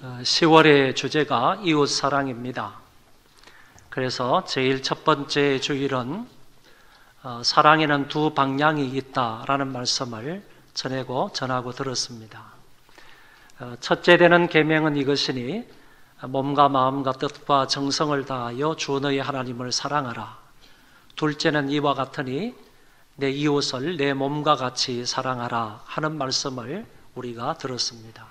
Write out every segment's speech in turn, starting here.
10월의 주제가 이웃 사랑입니다. 그래서 제일 첫 번째 주일은 사랑에는 두 방향이 있다라는 말씀을 전하고 들었습니다. 첫째 되는 계명은 이것이니 몸과 마음과 뜻과 정성을 다하여 주 너의 하나님을 사랑하라. 둘째는 이와 같으니 내 이웃을 내 몸과 같이 사랑하라 하는 말씀을 우리가 들었습니다.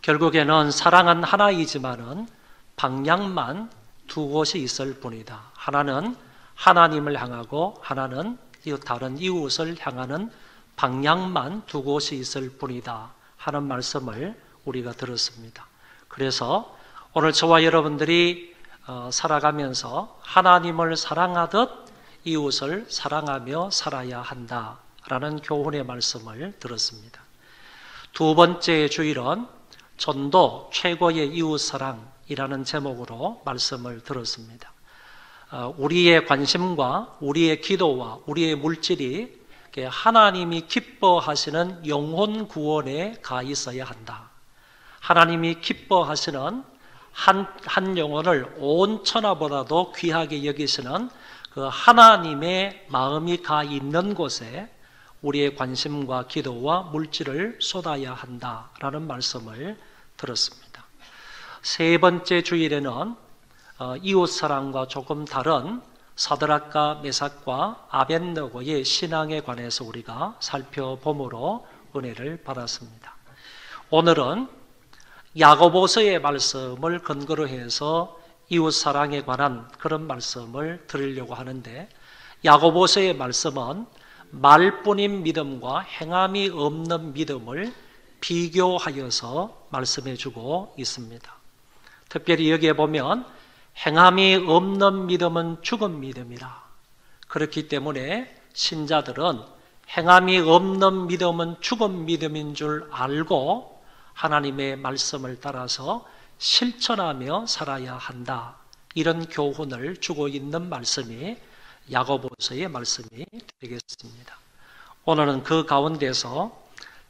결국에는 사랑은 하나이지만은 방향만 두 곳이 있을 뿐이다. 하나는 하나님을 향하고 하나는 다른 이웃을 향하는 방향만 두 곳이 있을 뿐이다 하는 말씀을 우리가 들었습니다. 그래서 오늘 저와 여러분들이 살아가면서 하나님을 사랑하듯 이웃을 사랑하며 살아야 한다라는 교훈의 말씀을 들었습니다. 두 번째 주일은 전도 최고의 이웃사랑이라는 제목으로 말씀을 들었습니다. 우리의 관심과 우리의 기도와 우리의 물질이 하나님이 기뻐하시는 영혼 구원에 가 있어야 한다. 하나님이 기뻐하시는 한 영혼을 온 천하보다도 귀하게 여기시는 그 하나님의 마음이 가 있는 곳에 우리의 관심과 기도와 물질을 쏟아야 한다라는 말씀을 들었습니다. 세 번째 주일에는 이웃사랑과 조금 다른 사드락과 메삭과 아벳느고의 신앙에 관해서 우리가 살펴봄으로 은혜를 받았습니다. 오늘은 야고보서의 말씀을 근거로 해서 이웃사랑에 관한 그런 말씀을 드리려고 하는데, 야고보서의 말씀은 말뿐인 믿음과 행함이 없는 믿음을 비교하여서 말씀해 주고 있습니다. 특별히 여기에 보면 행함이 없는 믿음은 죽은 믿음이라. 그렇기 때문에 신자들은 행함이 없는 믿음은 죽은 믿음인 줄 알고 하나님의 말씀을 따라서 실천하며 살아야 한다. 이런 교훈을 주고 있는 말씀이 야고보서의 말씀이 되겠습니다. 오늘은 그 가운데서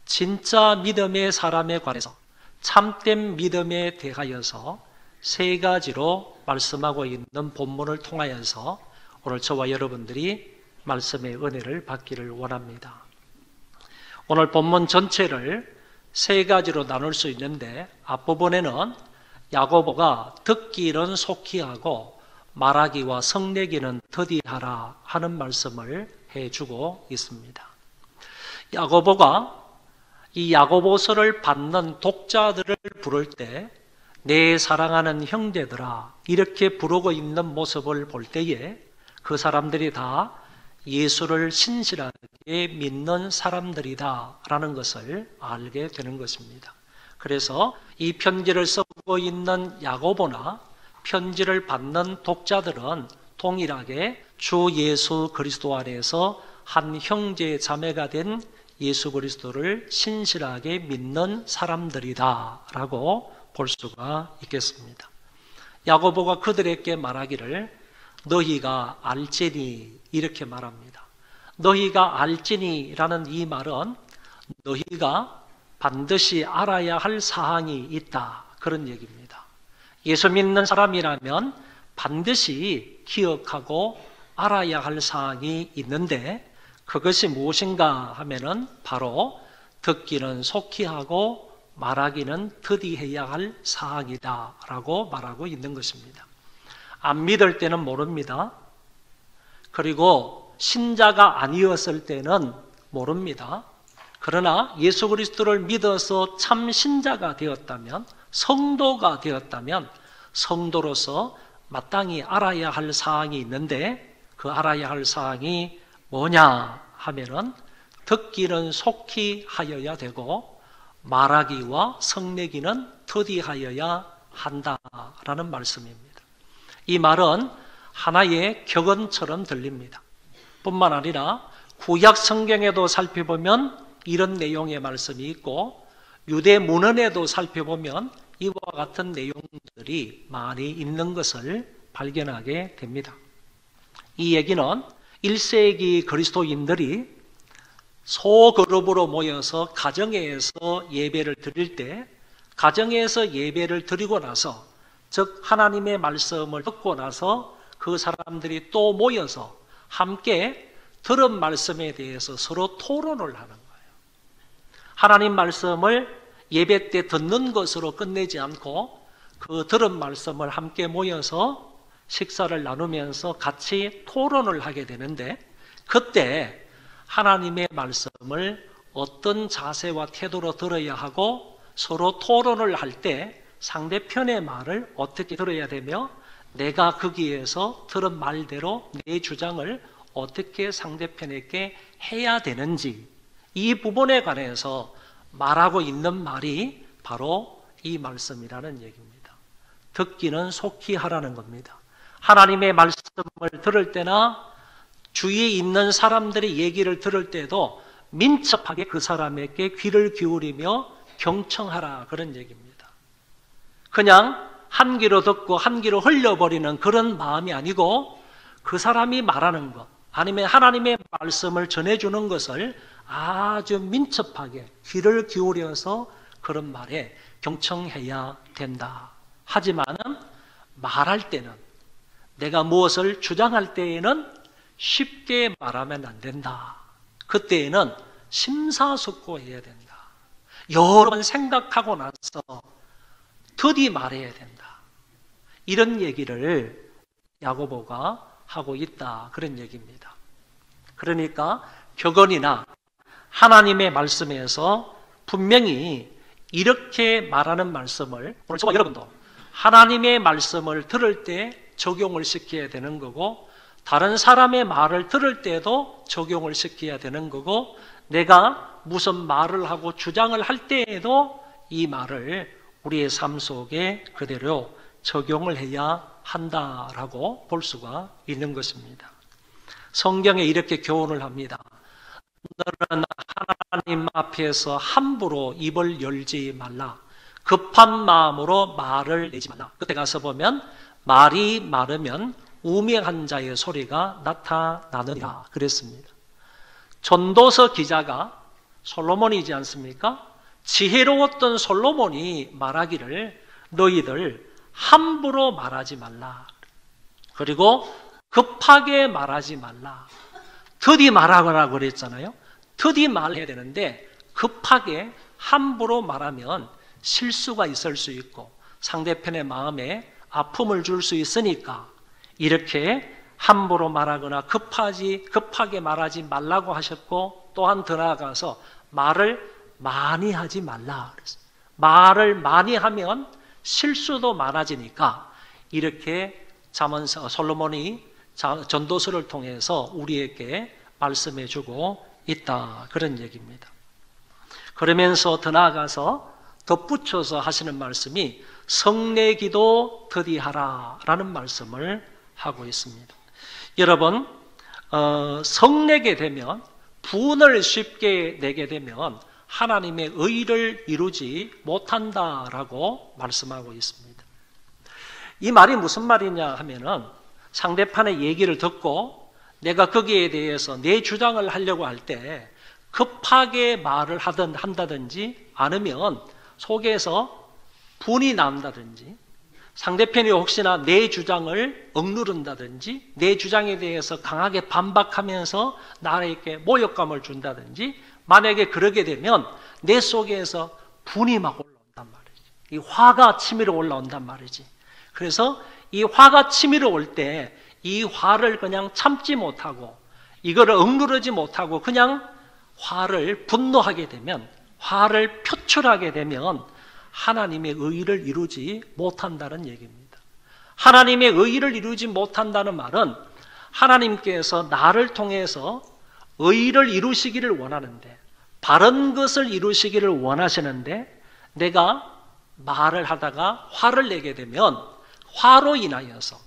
진짜 믿음의 사람에 관해서 참된 믿음에 대하여서 세 가지로 말씀하고 있는 본문을 통하여서 오늘 저와 여러분들이 말씀의 은혜를 받기를 원합니다. 오늘 본문 전체를 세 가지로 나눌 수 있는데, 앞부분에는 야고보가 듣기는 속히 하고 말하기와 성내기는 더디하라 하는 말씀을 해주고 있습니다. 야고보가 이 야고보서를 받는 독자들을 부를 때 내 사랑하는 형제들아 이렇게 부르고 있는 모습을 볼 때에 그 사람들이 다 예수를 신실하게 믿는 사람들이다 라는 것을 알게 되는 것입니다. 그래서 이 편지를 쓰고 있는 야고보나 편지를 받는 독자들은 동일하게 주 예수 그리스도 안에서 한 형제 자매가 된 예수 그리스도를 신실하게 믿는 사람들이다 라고 볼 수가 있겠습니다. 야고보가 그들에게 말하기를 너희가 알지니 이렇게 말합니다. 너희가 알지니라는 이 말은 너희가 반드시 알아야 할 사항이 있다 그런 얘기입니다. 예수 믿는 사람이라면 반드시 기억하고 알아야 할 사항이 있는데, 그것이 무엇인가 하면은 바로 듣기는 속히 하고 말하기는 더디해야 할 사항이다 라고 말하고 있는 것입니다. 안 믿을 때는 모릅니다. 그리고 신자가 아니었을 때는 모릅니다. 그러나 예수 그리스도를 믿어서 참 신자가 되었다면, 성도가 되었다면 성도로서 마땅히 알아야 할 사항이 있는데, 그 알아야 할 사항이 뭐냐 하면은 듣기는 속히 하여야 되고 말하기와 성내기는 더디하여야 한다라는 말씀입니다. 이 말은 하나의 격언처럼 들립니다. 뿐만 아니라 구약 성경에도 살펴보면 이런 내용의 말씀이 있고, 유대 문헌에도 살펴보면 이와 같은 내용들이 많이 있는 것을 발견하게 됩니다. 이 얘기는 1세기 그리스도인들이 소그룹으로 모여서 가정에서 예배를 드릴 때 가정에서 예배를 드리고 나서, 즉 하나님의 말씀을 듣고 나서 그 사람들이 또 모여서 함께 들은 말씀에 대해서 서로 토론을 하는 거예요. 하나님 말씀을 예배 때 듣는 것으로 끝내지 않고 그 들은 말씀을 함께 모여서 식사를 나누면서 같이 토론을 하게 되는데, 그때 하나님의 말씀을 어떤 자세와 태도로 들어야 하고 서로 토론을 할 때 상대편의 말을 어떻게 들어야 되며 내가 거기에서 들은 말대로 내 주장을 어떻게 상대편에게 해야 되는지, 이 부분에 관해서 말하고 있는 말이 바로 이 말씀이라는 얘기입니다. 듣기는 속히 하라는 겁니다. 하나님의 말씀을 들을 때나 주위에 있는 사람들의 얘기를 들을 때도 민첩하게 그 사람에게 귀를 기울이며 경청하라, 그런 얘기입니다. 그냥 한 귀로 듣고 한 귀로 흘려버리는 그런 마음이 아니고, 그 사람이 말하는 것 아니면 하나님의 말씀을 전해주는 것을 아주 민첩하게 귀를 기울여서 그런 말에 경청해야 된다. 하지만은 말할 때는, 내가 무엇을 주장할 때에는 쉽게 말하면 안 된다. 그때에는 심사숙고해야 된다. 여러 번 생각하고 나서 더디 말해야 된다. 이런 얘기를 야고보가 하고 있다, 그런 얘기입니다. 그러니까 격언이나 하나님의 말씀에서 분명히 이렇게 말하는 말씀을, 오늘 저와 여러분도 하나님의 말씀을 들을 때 적용을 시켜야 되는 거고, 다른 사람의 말을 들을 때도 적용을 시켜야 되는 거고, 내가 무슨 말을 하고 주장을 할 때에도 이 말을 우리의 삶 속에 그대로 적용을 해야 한다라고 볼 수가 있는 것입니다. 성경에 이렇게 교훈을 합니다. 너는 하나님 앞에서 함부로 입을 열지 말라. 급한 마음으로 말을 내지 말라. 그때 가서 보면 말이 많으면 우매한 자의 소리가 나타나느니라 그랬습니다. 전도서 기자가 솔로몬이지 않습니까? 지혜로웠던 솔로몬이 말하기를 너희들 함부로 말하지 말라. 그리고 급하게 말하지 말라. 더디 말하거나 그랬잖아요. 더디 말해야 되는데 급하게 함부로 말하면 실수가 있을 수 있고 상대편의 마음에 아픔을 줄 수 있으니까 이렇게 함부로 말하거나 급하게 말하지 말라고 하셨고, 또한 더 나아가서 말을 많이 하지 말라 그랬어요. 말을 많이 하면 실수도 많아지니까 이렇게 솔로몬이 전도서를 통해서 우리에게 말씀해 주고 있다, 그런 얘기입니다. 그러면서 더 나아가서 덧붙여서 하시는 말씀이 성내기도 더디하라 라는 말씀을 하고 있습니다. 여러분, 성내게 되면, 분을 쉽게 내게 되면 하나님의 의를 이루지 못한다라고 말씀하고 있습니다. 이 말이 무슨 말이냐 하면은, 상대편의 얘기를 듣고 내가 거기에 대해서 내 주장을 하려고 할 때 급하게 말을 한다든지 않으면 속에서 분이 난다든지, 상대편이 혹시나 내 주장을 억누른다든지, 내 주장에 대해서 강하게 반박하면서 나에게 모욕감을 준다든지, 만약에 그러게 되면 내 속에서 분이 막 올라온단 말이지. 이 화가 치밀어 올라온단 말이지. 그래서 이 화가 치밀어 올 때 이 화를 그냥 참지 못하고 이거를 억누르지 못하고 그냥 화를 분노하게 되면, 화를 표출하게 되면 하나님의 의를 이루지 못한다는 얘기입니다. 하나님의 의를 이루지 못한다는 말은 하나님께서 나를 통해서 의를 이루시기를 원하는데, 바른 것을 이루시기를 원하시는데, 내가 말을 하다가 화를 내게 되면 화로 인하여서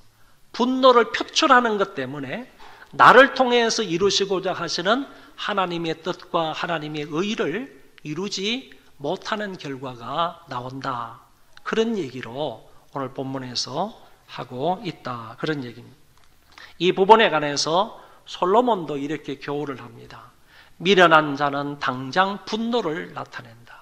분노를 표출하는 것 때문에 나를 통해서 이루시고자 하시는 하나님의 뜻과 하나님의 의를 이루지 못하는 결과가 나온다, 그런 얘기로 오늘 본문에서 하고 있다, 그런 얘기입니다. 이 부분에 관해서 솔로몬도 이렇게 교훈을 합니다. 미련한 자는 당장 분노를 나타낸다.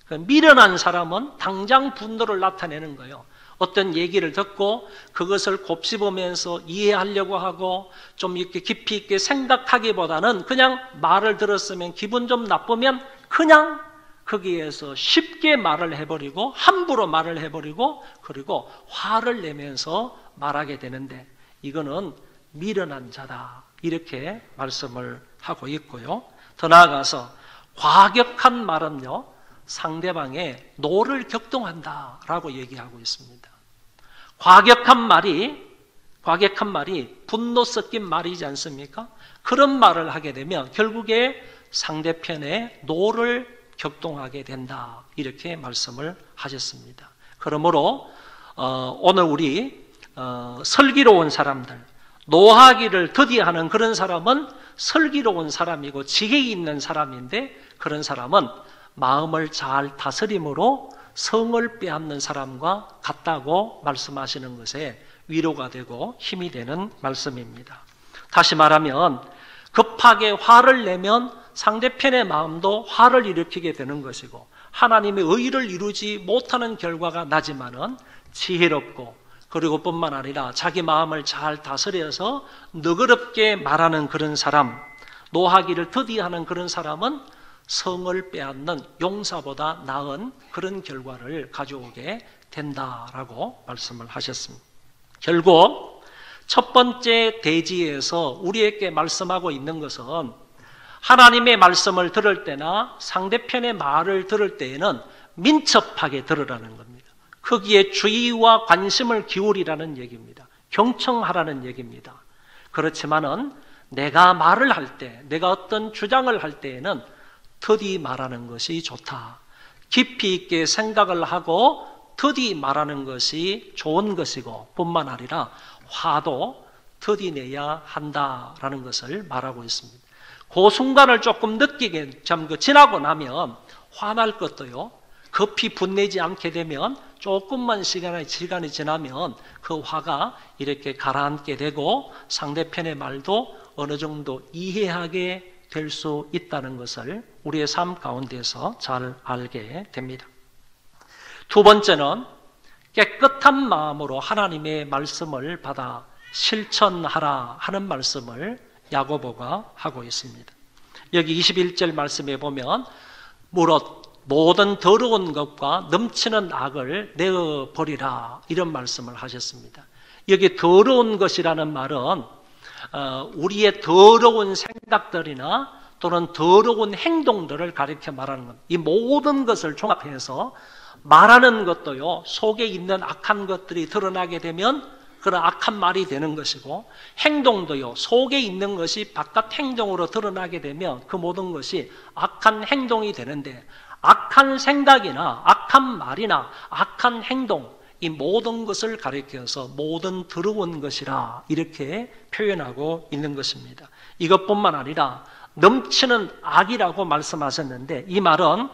미련한 사람은 당장 분노를 나타내는 거예요. 어떤 얘기를 듣고 그것을 곱씹으면서 이해하려고 하고 좀 이렇게 깊이 있게 생각하기보다는 그냥 말을 들었으면 기분 좀 나쁘면 그냥 거기에서 쉽게 말을 해버리고 함부로 말을 해버리고 그리고 화를 내면서 말하게 되는데 이거는 미련한 자다 이렇게 말씀을 하고 있고요. 더 나아가서 과격한 말은요 상대방의 노를 격동한다라고 얘기하고 있습니다. 과격한 말이 분노 섞인 말이지 않습니까? 그런 말을 하게 되면 결국에 상대편의 노를 격동하게 된다 이렇게 말씀을 하셨습니다. 그러므로 오늘 우리 슬기로운 사람들, 노하기를 더디하는 그런 사람은 슬기로운 사람이고 지혜 있는 사람인데 그런 사람은 마음을 잘 다스림으로 성을 빼앗는 사람과 같다고 말씀하시는 것에 위로가 되고 힘이 되는 말씀입니다. 다시 말하면 급하게 화를 내면 상대편의 마음도 화를 일으키게 되는 것이고 하나님의 의를 이루지 못하는 결과가 나지만은 지혜롭고 그리고 뿐만 아니라 자기 마음을 잘 다스려서 너그럽게 말하는 그런 사람, 노하기를 더디하는 그런 사람은 성을 빼앗는 용사보다 나은 그런 결과를 가져오게 된다라고 말씀을 하셨습니다. 결국 첫 번째 대지에서 우리에게 말씀하고 있는 것은 하나님의 말씀을 들을 때나 상대편의 말을 들을 때에는 민첩하게 들으라는 겁니다. 거기에 주의와 관심을 기울이라는 얘기입니다. 경청하라는 얘기입니다. 그렇지만은 내가 말을 할 때, 내가 어떤 주장을 할 때에는 더디 말하는 것이 좋다. 깊이 있게 생각을 하고 더디 말하는 것이 좋은 것이고 뿐만 아니라 화도 더디 내야 한다라는 것을 말하고 있습니다. 그 순간을 조금 느끼게 지나고 나면 화날 것도요. 급히 분내지 않게 되면 조금만 시간이 지나면 그 화가 이렇게 가라앉게 되고 상대편의 말도 어느 정도 이해하게 될 수 있다는 것을 우리의 삶 가운데서 잘 알게 됩니다. 두 번째는 깨끗한 마음으로 하나님의 말씀을 받아 실천하라 하는 말씀을 야고보가 하고 있습니다. 여기 21절 말씀에 보면 무릇 모든 더러운 것과 넘치는 악을 내어버리라 이런 말씀을 하셨습니다. 여기 더러운 것이라는 말은 우리의 더러운 생각들이나 또는 더러운 행동들을 가리켜 말하는 겁니다. 이 모든 것을 종합해서 말하는 것도요 속에 있는 악한 것들이 드러나게 되면 그런 악한 말이 되는 것이고 행동도요 속에 있는 것이 바깥 행동으로 드러나게 되면 그 모든 것이 악한 행동이 되는데 악한 생각이나 악한 말이나 악한 행동 이 모든 것을 가리켜서 모든 더러운 것이라 이렇게 표현하고 있는 것입니다. 이것뿐만 아니라 넘치는 악이라고 말씀하셨는데 이 말은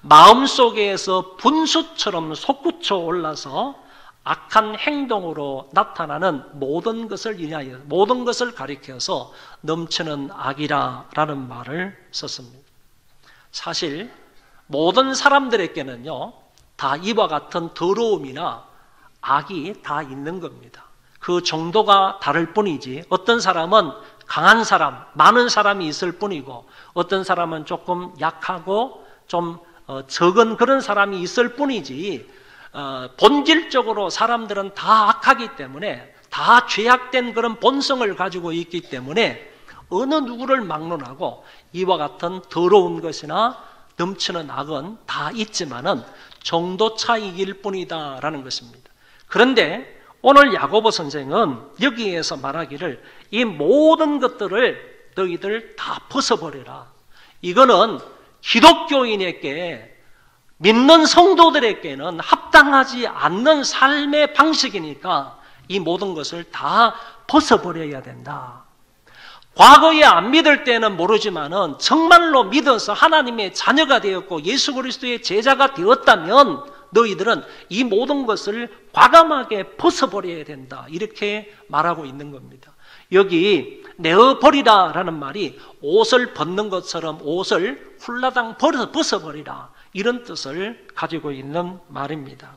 마음속에서 분수처럼 솟구쳐 올라서 악한 행동으로 나타나는 모든 것을 인하여 모든 것을 가리켜서 넘치는 악이라는 말을 썼습니다. 사실 모든 사람들에게는요 다 이와 같은 더러움이나 악이 다 있는 겁니다. 그 정도가 다를 뿐이지 어떤 사람은 강한 사람, 많은 사람이 있을 뿐이고 어떤 사람은 조금 약하고 좀 적은 그런 사람이 있을 뿐이지 본질적으로 사람들은 다 악하기 때문에 다 죄악된 그런 본성을 가지고 있기 때문에 어느 누구를 막론하고 이와 같은 더러운 것이나 넘치는 악은 다 있지만은 정도 차이일 뿐이다라는 것입니다. 그런데 오늘 야고보 선생은 여기에서 말하기를 이 모든 것들을 너희들 다 벗어버려라. 이거는 기독교인에게 믿는 성도들에게는 합당하지 않는 삶의 방식이니까 이 모든 것을 다 벗어버려야 된다. 과거에 안 믿을 때는 모르지만은 정말로 믿어서 하나님의 자녀가 되었고 예수 그리스도의 제자가 되었다면 너희들은 이 모든 것을 과감하게 벗어버려야 된다. 이렇게 말하고 있는 겁니다. 여기 내어버리라라는 말이 옷을 벗는 것처럼 옷을 훌라당 벗어버리라. 이런 뜻을 가지고 있는 말입니다.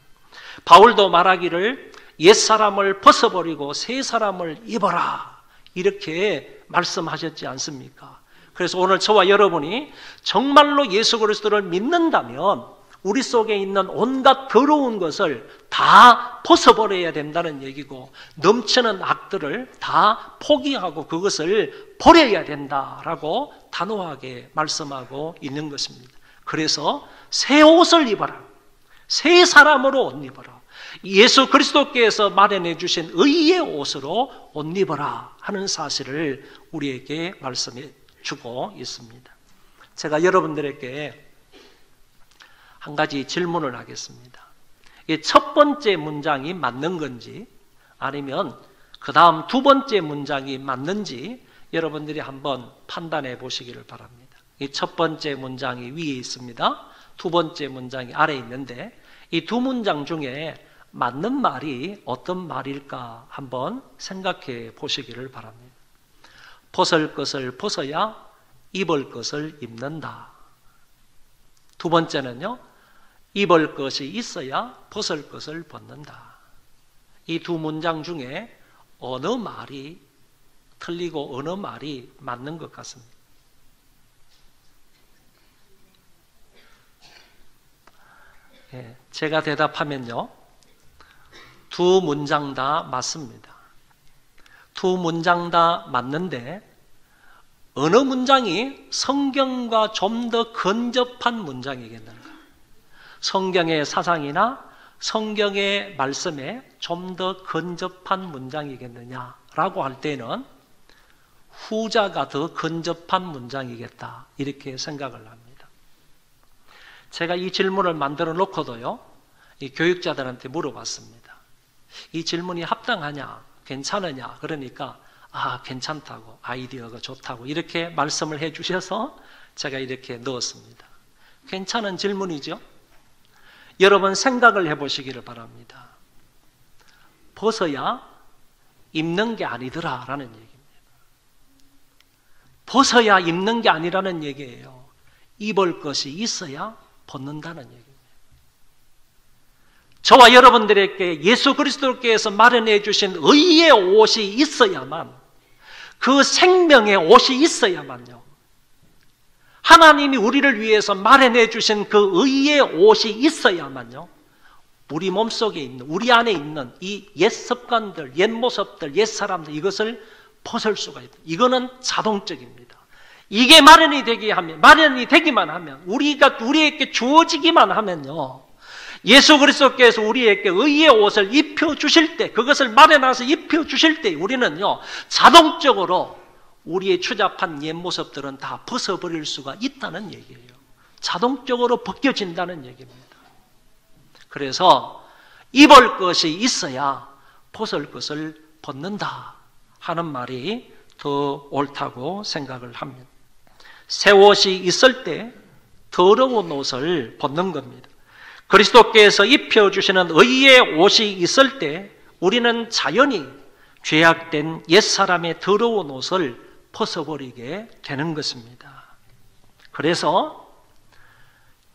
바울도 말하기를 옛사람을 벗어버리고 새 사람을 입어라 이렇게 말씀하셨지 않습니까? 그래서 오늘 저와 여러분이 정말로 예수 그리스도를 믿는다면 우리 속에 있는 온갖 더러운 것을 다 벗어버려야 된다는 얘기고, 넘치는 악들을 다 포기하고 그것을 버려야 된다라고 단호하게 말씀하고 있는 것입니다. 그래서 새 옷을 입어라, 새 사람으로 옷 입어라, 예수 그리스도께서 마련해 주신 의의 옷으로 옷 입어라 하는 사실을 우리에게 말씀해 주고 있습니다. 제가 여러분들에게 한 가지 질문을 하겠습니다. 첫 번째 문장이 맞는 건지 아니면 그 다음 두 번째 문장이 맞는지 여러분들이 한번 판단해 보시기를 바랍니다. 이 첫 번째 문장이 위에 있습니다. 두 번째 문장이 아래에 있는데 이 두 문장 중에 맞는 말이 어떤 말일까 한번 생각해 보시기를 바랍니다. 벗을 것을 벗어야 입을 것을 입는다. 두 번째는요, 입을 것이 있어야 벗을 것을 벗는다. 이 두 문장 중에 어느 말이 틀리고 어느 말이 맞는 것 같습니다. 제가 대답하면요, 두 문장 다 맞습니다. 두 문장 다 맞는데 어느 문장이 성경과 좀 더 근접한 문장이겠는가? 성경의 사상이나 성경의 말씀에 좀 더 근접한 문장이겠느냐라고 할 때는 후자가 더 근접한 문장이겠다 이렇게 생각을 합니다. 제가 이 질문을 만들어 놓고도요, 이 교육자들한테 물어봤습니다. 이 질문이 합당하냐, 괜찮으냐? 그러니까 괜찮다고, 아이디어가 좋다고 이렇게 말씀을 해 주셔서 제가 이렇게 넣었습니다. 괜찮은 질문이죠? 여러분 생각을 해보시기를 바랍니다. 벗어야 입는 게 아니더라 라는 얘기입니다. 벗어야 입는 게 아니라는 얘기예요. 입을 것이 있어야 벗는다는 얘기입니다. 저와 여러분들에게 예수 그리스도께서 마련해 주신 의의 옷이 있어야만, 그 생명의 옷이 있어야만요, 하나님이 우리를 위해서 마련해 주신 그 의의 옷이 있어야만요, 우리 몸속에 있는, 우리 안에 있는 이 옛 습관들, 옛 모습들, 옛 사람들, 이것을 벗을 수가 있다. 이거는 자동적입니다. 이게 마련이 되기만 하면, 우리에게 주어지기만 하면요, 예수 그리스도께서 우리에게 의의 옷을 입혀주실 때, 그것을 마련해서 입혀주실 때 우리는요, 자동적으로 우리의 추잡한 옛 모습들은 다 벗어버릴 수가 있다는 얘기예요. 자동적으로 벗겨진다는 얘기입니다. 그래서 입을 것이 있어야 벗을 것을 벗는다 하는 말이 더 옳다고 생각을 합니다. 새 옷이 있을 때 더러운 옷을 벗는 겁니다. 그리스도께서 입혀주시는 의의 옷이 있을 때 우리는 자연히 죄악된 옛사람의 더러운 옷을 벗어버리게 되는 것입니다. 그래서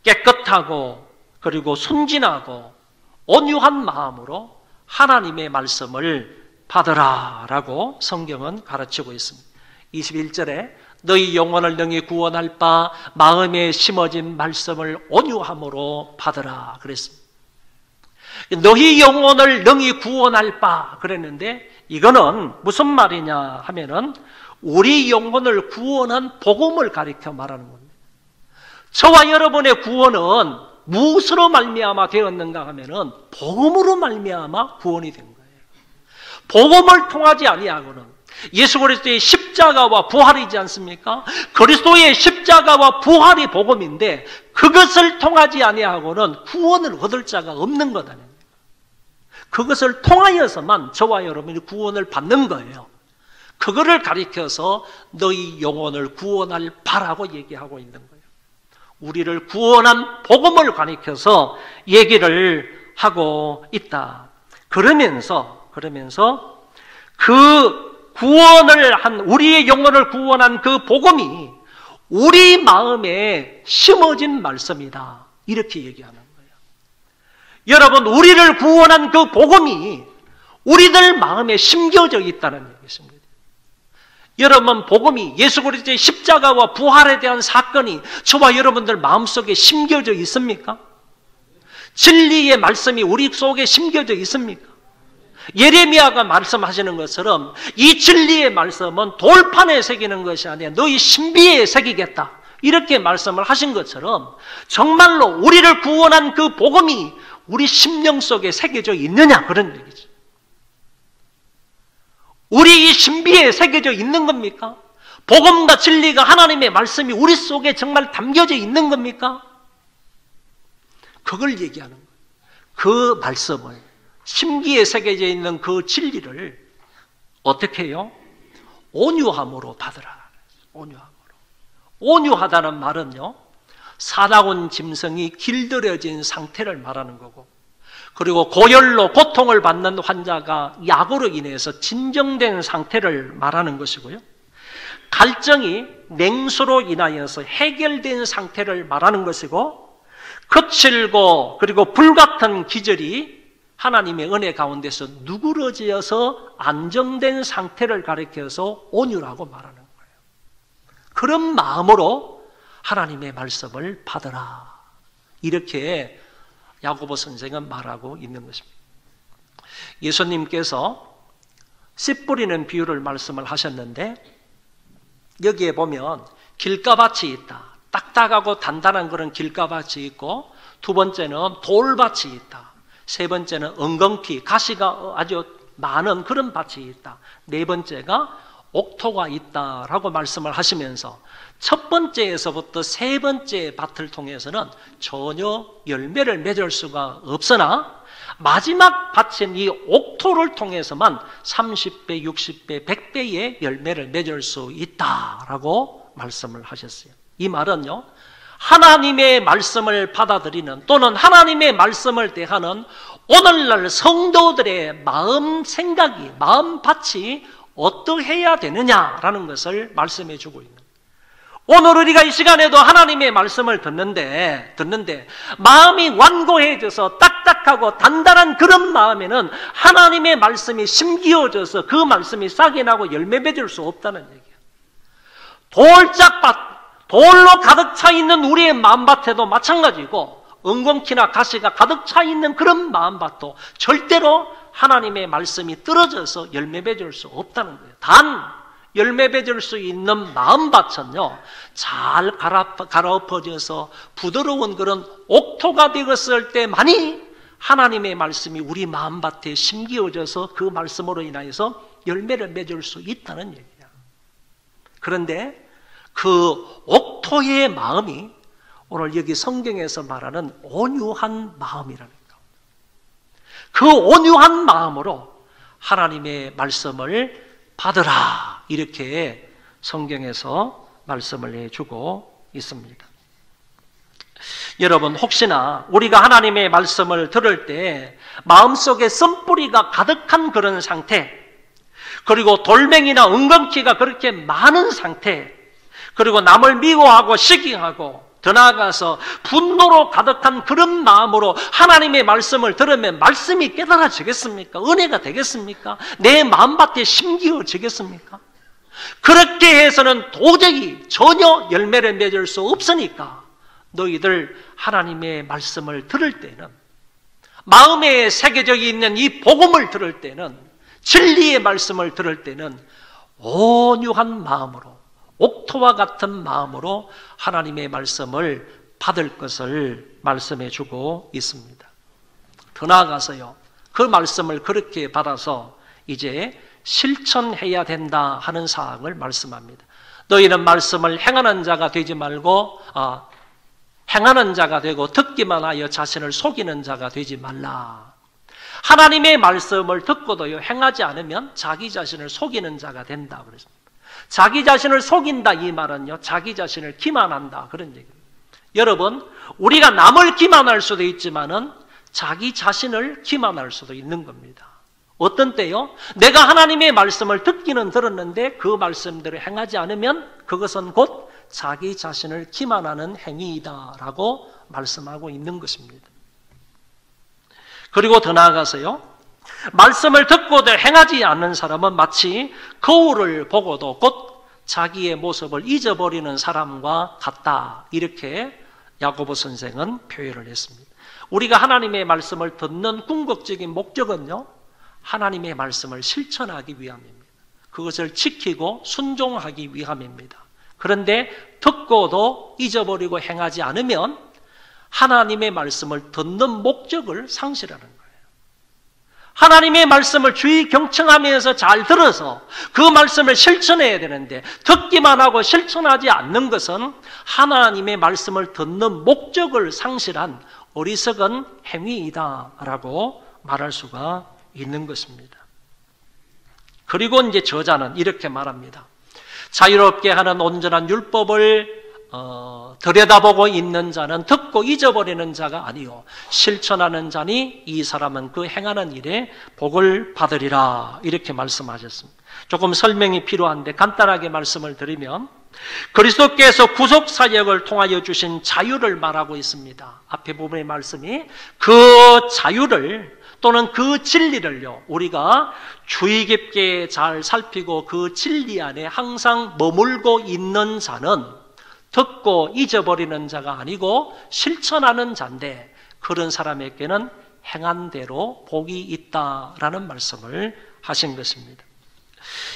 깨끗하고 그리고 순진하고 온유한 마음으로 하나님의 말씀을 받으라라고 성경은 가르치고 있습니다. 21절에 너희 영혼을 능히 구원할 바 마음에 심어진 말씀을 온유함으로 받으라 그랬습니다. 너희 영혼을 능히 구원할 바 그랬는데, 이거는 무슨 말이냐 하면은 우리 영혼을 구원한 복음을 가리켜 말하는 겁니다. 저와 여러분의 구원은 무엇으로 말미암아 되었는가 하면은 복음으로 말미암아 구원이 된 거예요. 복음을 통하지 아니하고는, 예수 그리스도의 십자가와 부활이지 않습니까? 그리스도의 십자가와 부활이 복음인데 그것을 통하지 아니하고는 구원을 얻을 자가 없는 것 아닙니까? 그것을 통하여서만 저와 여러분이 구원을 받는 거예요. 그거를 가리켜서 너희 영혼을 구원할 바라고 얘기하고 있는 거예요. 우리를 구원한 복음을 가리켜서 얘기를 하고 있다. 그러면서 그 구원을 한, 우리의 영혼을 구원한 그 복음이 우리 마음에 심어진 말씀이다. 이렇게 얘기하는 거예요. 여러분, 우리를 구원한 그 복음이 우리들 마음에 심겨져 있다는 얘기입니다. 여러분, 복음이 예수 그리스도의 십자가와 부활에 대한 사건이 저와 여러분들 마음속에 심겨져 있습니까? 진리의 말씀이 우리 속에 심겨져 있습니까? 예레미야가 말씀하시는 것처럼 이 진리의 말씀은 돌판에 새기는 것이 아니라 너희 신비에 새기겠다, 이렇게 말씀을 하신 것처럼 정말로 우리를 구원한 그 복음이 우리 심령 속에 새겨져 있느냐, 그런 얘기죠. 우리 이 신비에 새겨져 있는 겁니까? 복음과 진리가, 하나님의 말씀이 우리 속에 정말 담겨져 있는 겁니까? 그걸 얘기하는 거예요. 그 말씀을, 심기에 새겨져 있는 그 진리를 어떻게 해요? 온유함으로 받으라. 온유함으로. 온유하다는 말은요, 사나운 짐승이 길들여진 상태를 말하는 거고, 그리고 고열로 고통을 받는 환자가 약으로 인해서 진정된 상태를 말하는 것이고요, 갈증이 냉수로 인하여서 해결된 상태를 말하는 것이고, 거칠고 그리고 불같은 기절이 하나님의 은혜 가운데서 누그러지어서 안정된 상태를 가리켜서 온유라고 말하는 거예요. 그런 마음으로 하나님의 말씀을 받으라, 이렇게 야고보 선생은 말하고 있는 것입니다. 예수님께서 씨 뿌리는 비유를 말씀을 하셨는데, 여기에 보면 길가밭이 있다. 딱딱하고 단단한 그런 길가밭이 있고, 두 번째는 돌밭이 있다. 세 번째는 엉겅퀴, 가시가 아주 많은 그런 밭이 있다. 네 번째가 옥토가 있다라고 말씀을 하시면서 첫 번째에서부터 세 번째 밭을 통해서는 전혀 열매를 맺을 수가 없으나 마지막 밭인 이 옥토를 통해서만 30배, 60배, 100배의 열매를 맺을 수 있다라고 말씀을 하셨어요. 이 말은요, 하나님의 말씀을 받아들이는, 또는 하나님의 말씀을 대하는 오늘날 성도들의 마음 생각이, 마음밭이 어떠해야 되느냐라는 것을 말씀해 주고 있는 거예요. 오늘 우리가 이 시간에도 하나님의 말씀을 듣는데 마음이 완고해져서 딱딱하고 단단한 그런 마음에는 하나님의 말씀이 심기어져서 그 말씀이 싹이 나고 열매 맺을 수 없다는 얘기예요. 돌로 가득 차 있는 우리의 마음밭에도 마찬가지고, 엉겅퀴나 가시가 가득 차 있는 그런 마음밭도 절대로 하나님의 말씀이 떨어져서 열매 맺을 수 없다는 거예요. 단 열매 맺을 수 있는 마음밭은요, 잘 갈아엎어져서 부드러운 그런 옥토가 되었을 때만이 하나님의 말씀이 우리 마음밭에 심기어져서 그 말씀으로 인하여서 열매를 맺을 수 있다는 얘기야. 그런데 그 옥토의 마음이 오늘 여기 성경에서 말하는 온유한 마음이라는 겁니다. 그 온유한 마음으로 하나님의 말씀을 받으라, 이렇게 성경에서 말씀을 해주고 있습니다. 여러분, 혹시나 우리가 하나님의 말씀을 들을 때 마음속에 쓴뿌리가 가득한 그런 상태, 그리고 돌멩이나 엉겅퀴가 그렇게 많은 상태, 그리고 남을 미워하고 시기하고 더 나아가서 분노로 가득한 그런 마음으로 하나님의 말씀을 들으면 말씀이 깨달아지겠습니까? 은혜가 되겠습니까? 내 마음밭에 심기어지겠습니까? 그렇게 해서는 도저히 전혀 열매를 맺을 수 없으니까 너희들 하나님의 말씀을 들을 때는, 마음에 새겨져 있는 이 복음을 들을 때는, 진리의 말씀을 들을 때는 온유한 마음으로, 옥토와 같은 마음으로 하나님의 말씀을 받을 것을 말씀해 주고 있습니다. 더 나아가서요, 그 말씀을 그렇게 받아서 이제 실천해야 된다 하는 사항을 말씀합니다. 너희는 말씀을 행하는 자가 되지 말고 행하는 자가 되고 듣기만 하여 자신을 속이는 자가 되지 말라. 하나님의 말씀을 듣고도요, 행하지 않으면 자기 자신을 속이는 자가 된다 그랬습니다. 자기 자신을 속인다, 이 말은요, 자기 자신을 기만한다, 그런 얘기입니다. 여러분, 우리가 남을 기만할 수도 있지만은 자기 자신을 기만할 수도 있는 겁니다. 어떤 때요? 내가 하나님의 말씀을 듣기는 들었는데 그 말씀대로 행하지 않으면 그것은 곧 자기 자신을 기만하는 행위이다라고 말씀하고 있는 것입니다. 그리고 더 나아가서요, 말씀을 듣고도 행하지 않는 사람은 마치 거울을 보고도 곧 자기의 모습을 잊어버리는 사람과 같다, 이렇게 야고보 선생은 표현을 했습니다. 우리가 하나님의 말씀을 듣는 궁극적인 목적은요, 하나님의 말씀을 실천하기 위함입니다. 그것을 지키고 순종하기 위함입니다. 그런데 듣고도 잊어버리고 행하지 않으면 하나님의 말씀을 듣는 목적을 상실하는 거예요. 하나님의 말씀을 주의 경청하면서 잘 들어서 그 말씀을 실천해야 되는데, 듣기만 하고 실천하지 않는 것은 하나님의 말씀을 듣는 목적을 상실한 어리석은 행위이다라고 말할 수가 있는 것입니다. 그리고 이제 저자는 이렇게 말합니다. 자유롭게 하는 온전한 율법을 들여다보고 있는 자는 듣고 잊어버리는 자가 아니요 실천하는 자니 이 사람은 그 행하는 일에 복을 받으리라, 이렇게 말씀하셨습니다. 조금 설명이 필요한데 간단하게 말씀을 드리면, 그리스도께서 구속사역을 통하여 주신 자유를 말하고 있습니다. 앞에 부분의 말씀이 그 자유를 또는 그 진리를요, 우리가 주의 깊게 잘 살피고 그 진리 안에 항상 머물고 있는 자는 듣고 잊어버리는 자가 아니고 실천하는 자인데, 그런 사람에게는 행한 대로 복이 있다라는 말씀을 하신 것입니다.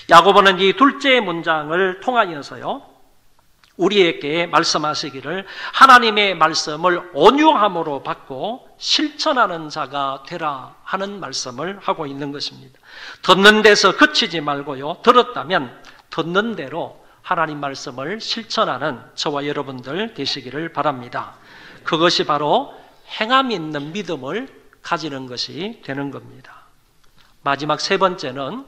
야고보는 이 둘째 문장을 통하여서요, 우리에게 말씀하시기를 하나님의 말씀을 온유함으로 받고 실천하는 자가 되라 하는 말씀을 하고 있는 것입니다. 듣는 데서 그치지 말고요, 들었다면 듣는 대로 하나님 말씀을 실천하는 저와 여러분들 되시기를 바랍니다. 그것이 바로 행함 있는 믿음을 가지는 것이 되는 겁니다. 마지막 세 번째는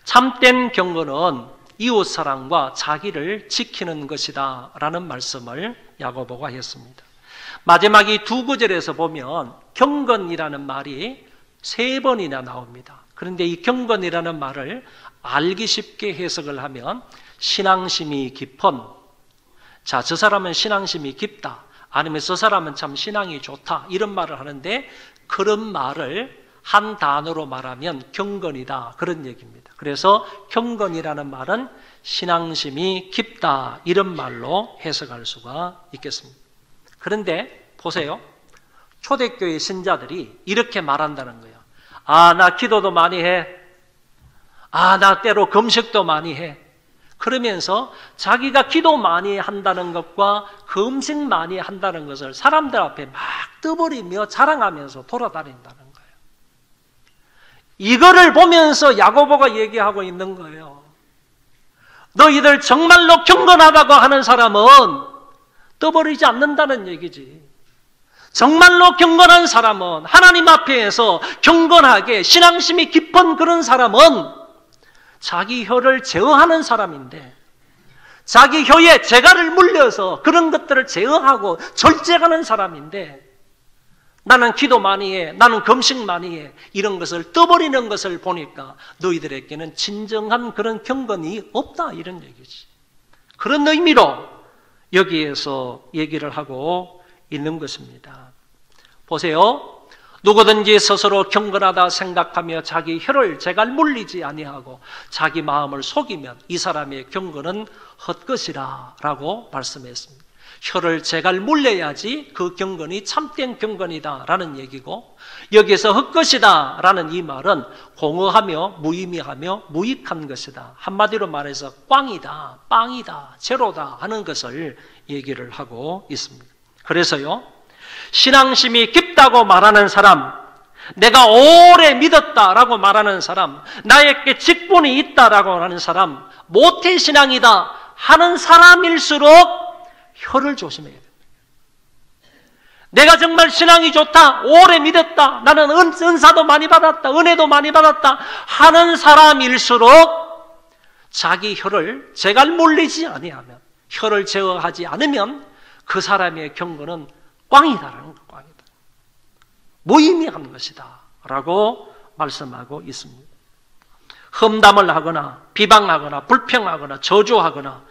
참된 경건은 이웃사랑과 자기를 지키는 것이다 라는 말씀을 야고보가 했습니다. 마지막 이 두 구절에서 보면 경건이라는 말이 3번이나 나옵니다. 그런데 이 경건이라는 말을 알기 쉽게 해석을 하면 신앙심이 깊은, 자, 저 사람은 신앙심이 깊다, 아니면 저 사람은 참 신앙이 좋다, 이런 말을 하는데, 그런 말을 한 단어로 말하면 경건이다, 그런 얘기입니다. 그래서 경건이라는 말은 신앙심이 깊다, 이런 말로 해석할 수가 있겠습니다. 그런데 보세요, 초대교회 신자들이 이렇게 말한다는 거예요. 아, 나 기도도 많이 해. 아, 나 때로 금식도 많이 해. 그러면서 자기가 기도 많이 한다는 것과 금식 많이 한다는 것을 사람들 앞에 막 떠버리며 자랑하면서 돌아다닌다는 거예요. 이거를 보면서 야고보가 얘기하고 있는 거예요. 너희들 정말로 경건하다고 하는 사람은 떠버리지 않는다는 얘기지. 정말로 경건한 사람은, 하나님 앞에서 경건하게 신앙심이 깊은 그런 사람은 자기 혀를 제어하는 사람인데, 자기 혀에 재갈을 물려서 그런 것들을 제어하고 절제하는 사람인데, 나는 기도 많이 해, 나는 금식 많이 해, 이런 것을 떠버리는 것을 보니까 너희들에게는 진정한 그런 경건이 없다, 이런 얘기지. 그런 의미로 여기에서 얘기를 하고 있는 것입니다. 보세요, 누구든지 스스로 경건하다 생각하며 자기 혀를 재갈 물리지 아니하고 자기 마음을 속이면 이 사람의 경건은 헛것이라 라고 말씀했습니다. 혀를 재갈 물려야지 그 경건이 참된 경건이다 라는 얘기고, 여기서 헛것이다 라는 이 말은 공허하며 무의미하며 무익한 것이다, 한마디로 말해서 꽝이다, 빵이다, 제로다 하는 것을 얘기를 하고 있습니다. 그래서요, 신앙심이 깊다고 말하는 사람, 내가 오래 믿었다라고 말하는 사람, 나에게 직분이 있다라고 하는 사람, 모태신앙이다 하는 사람일수록 혀를 조심해야 됩니다. 내가 정말 신앙이 좋다, 오래 믿었다, 나는 은사도 많이 받았다, 은혜도 많이 받았다 하는 사람일수록 자기 혀를 재갈 물리지 아니하면, 혀를 제어하지 않으면 그 사람의 경건은 꽝이다라는 것, 꽝이다, 무의미한 것이다 라고 말씀하고 있습니다. 험담을 하거나 비방하거나 불평하거나 저주하거나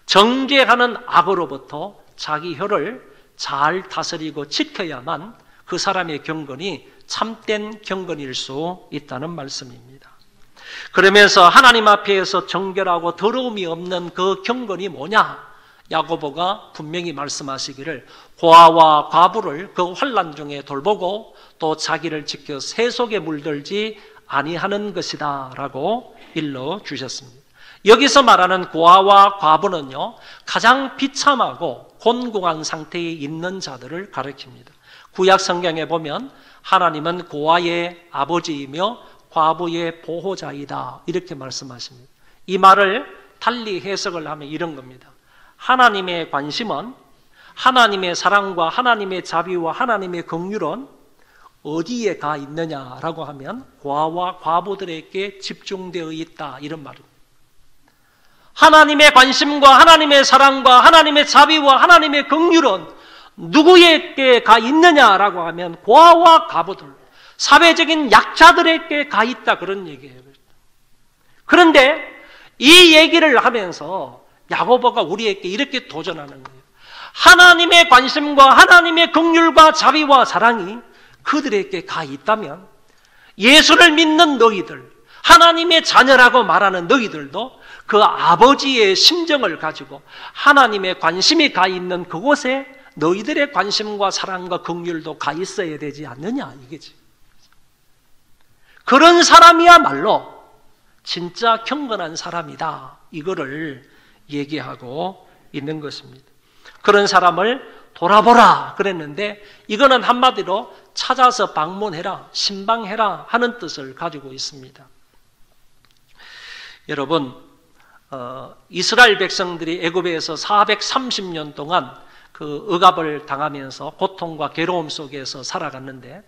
정죄하는 악으로부터 자기 혀를 잘 다스리고 지켜야만 그 사람의 경건이 참된 경건일 수 있다는 말씀입니다. 그러면서 하나님 앞에서 정결하고 더러움이 없는 그 경건이 뭐냐? 야고보가 분명히 말씀하시기를 고아와 과부를 그 환난 중에 돌보고 또 자기를 지켜 세속에 물들지 아니하는 것이다 라고 일러주셨습니다. 여기서 말하는 고아와 과부는요, 가장 비참하고 곤궁한 상태에 있는 자들을 가리킵니다. 구약 성경에 보면 하나님은 고아의 아버지이며 과부의 보호자이다 이렇게 말씀하십니다. 이 말을 달리 해석을 하면 이런 겁니다. 하나님의 관심은, 하나님의 사랑과 하나님의 자비와 하나님의 긍휼은 어디에 가 있느냐라고 하면 고아와 과부들에게 집중되어 있다 이런 말입니다. 하나님의 관심과 하나님의 사랑과 하나님의 자비와 하나님의 긍휼은 누구에게 가 있느냐라고 하면 고아와 과부들, 사회적인 약자들에게 가 있다 그런 얘기예요. 그런데 이 얘기를 하면서 야고보가 우리에게 이렇게 도전하는 거예요. 하나님의 관심과 하나님의 긍휼과 자비와 사랑이 그들에게 가 있다면 예수를 믿는 너희들, 하나님의 자녀라고 말하는 너희들도 그 아버지의 심정을 가지고 하나님의 관심이 가 있는 그곳에 너희들의 관심과 사랑과 긍휼도 가 있어야 되지 않느냐 이게지. 그런 사람이야말로 진짜 경건한 사람이다 이거를 얘기하고 있는 것입니다. 그런 사람을 돌아보라 그랬는데 이거는 한마디로 찾아서 방문해라, 신방해라 하는 뜻을 가지고 있습니다. 여러분, 이스라엘 백성들이 애굽에서 430년 동안 그 억압을 당하면서 고통과 괴로움 속에서 살아갔는데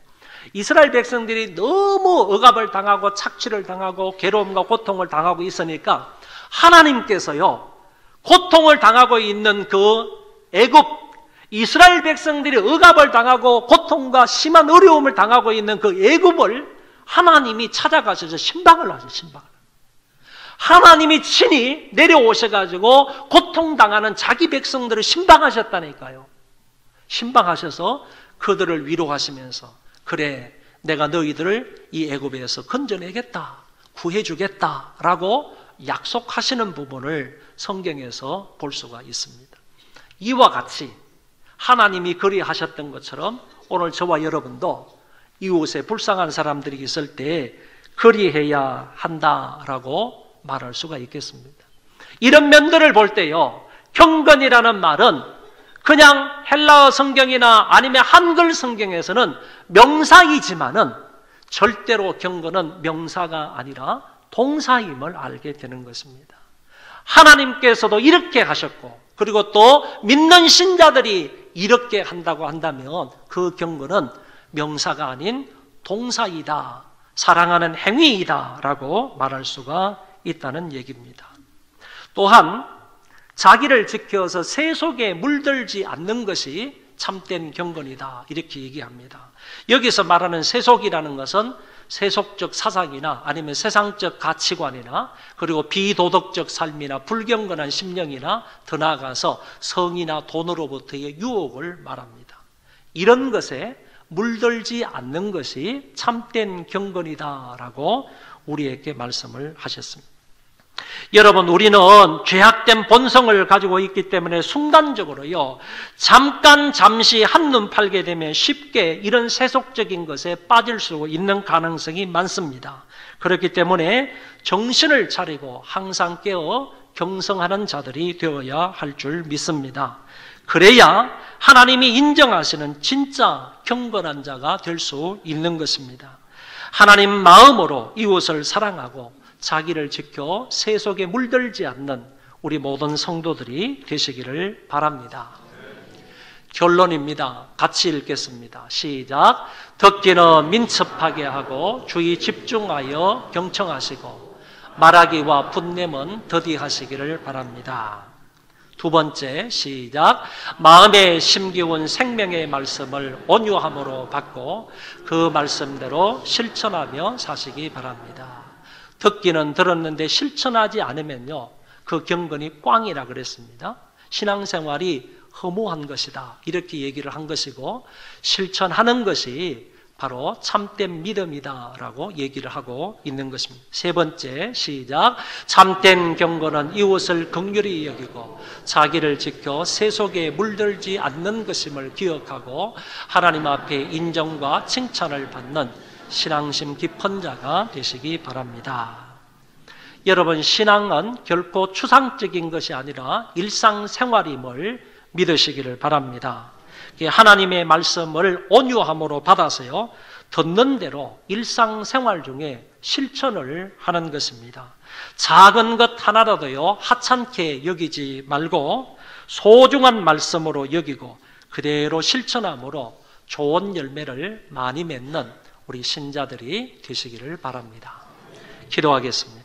이스라엘 백성들이 너무 억압을 당하고 착취를 당하고 괴로움과 고통을 당하고 있으니까 하나님께서요, 고통을 당하고 있는 그 애굽 이스라엘 백성들이 억압을 당하고 고통과 심한 어려움을 당하고 있는 그 애굽을 하나님이 찾아가셔서 신방을 하죠. 신방을. 하나님이 친히 내려오셔가지고 고통당하는 자기 백성들을 신방하셨다니까요. 신방하셔서 그들을 위로하시면서 그래, 내가 너희들을 이 애굽에서 건져내겠다, 구해주겠다라고 약속하시는 부분을 성경에서 볼 수가 있습니다. 이와 같이 하나님이 그리하셨던 것처럼 오늘 저와 여러분도 이웃에 불쌍한 사람들이 있을 때 그리해야 한다라고 말할 수가 있겠습니다. 이런 면들을 볼 때요, 경건이라는 말은 그냥 헬라어 성경이나 아니면 한글 성경에서는 명사이지만은 절대로 경건은 명사가 아니라 동사임을 알게 되는 것입니다. 하나님께서도 이렇게 하셨고 그리고 또 믿는 신자들이 이렇게 한다고 한다면 그 경건은 명사가 아닌 동사이다, 사랑하는 행위이다 라고 말할 수가 있다는 얘기입니다. 또한 자기를 지켜서 세속에 물들지 않는 것이 참된 경건이다 이렇게 얘기합니다. 여기서 말하는 세속이라는 것은 세속적 사상이나 아니면 세상적 가치관이나 그리고 비도덕적 삶이나 불경건한 심령이나 더 나아가서 성이나 돈으로부터의 유혹을 말합니다. 이런 것에 물들지 않는 것이 참된 경건이다라고 우리에게 말씀을 하셨습니다. 여러분, 우리는 죄악된 본성을 가지고 있기 때문에 순간적으로요, 잠시 한눈 팔게 되면 쉽게 이런 세속적인 것에 빠질 수 있는 가능성이 많습니다. 그렇기 때문에 정신을 차리고 항상 깨어 경성하는 자들이 되어야 할 줄 믿습니다. 그래야 하나님이 인정하시는 진짜 경건한 자가 될 수 있는 것입니다. 하나님 마음으로 이웃을 사랑하고 자기를 지켜 세속에 물들지 않는 우리 모든 성도들이 되시기를 바랍니다. 결론입니다. 같이 읽겠습니다. 시작. 듣기는 민첩하게 하고 주의 집중하여 경청하시고 말하기와 분냄은 더디하시기를 바랍니다. 두 번째, 시작. 마음에 심기운 생명의 말씀을 온유함으로 받고 그 말씀대로 실천하며 사시기 바랍니다. 듣기는 들었는데 실천하지 않으면요, 그 경건이 꽝이라 그랬습니다. 신앙생활이 허무한 것이다 이렇게 얘기를 한 것이고, 실천하는 것이 바로 참된 믿음이다라고 얘기를 하고 있는 것입니다. 세 번째, 시작. 참된 경건은 이웃을 긍휼히 여기고 자기를 지켜 세속에 물들지 않는 것임을 기억하고 하나님 앞에 인정과 칭찬을 받는 신앙심 깊은 자가 되시기 바랍니다. 여러분, 신앙은 결코 추상적인 것이 아니라 일상생활임을 믿으시기를 바랍니다. 하나님의 말씀을 온유함으로 받아서요, 듣는 대로 일상생활 중에 실천을 하는 것입니다. 작은 것 하나라도요 하찮게 여기지 말고 소중한 말씀으로 여기고 그대로 실천함으로 좋은 열매를 많이 맺는 우리 신자들이 되시기를 바랍니다. 기도하겠습니다.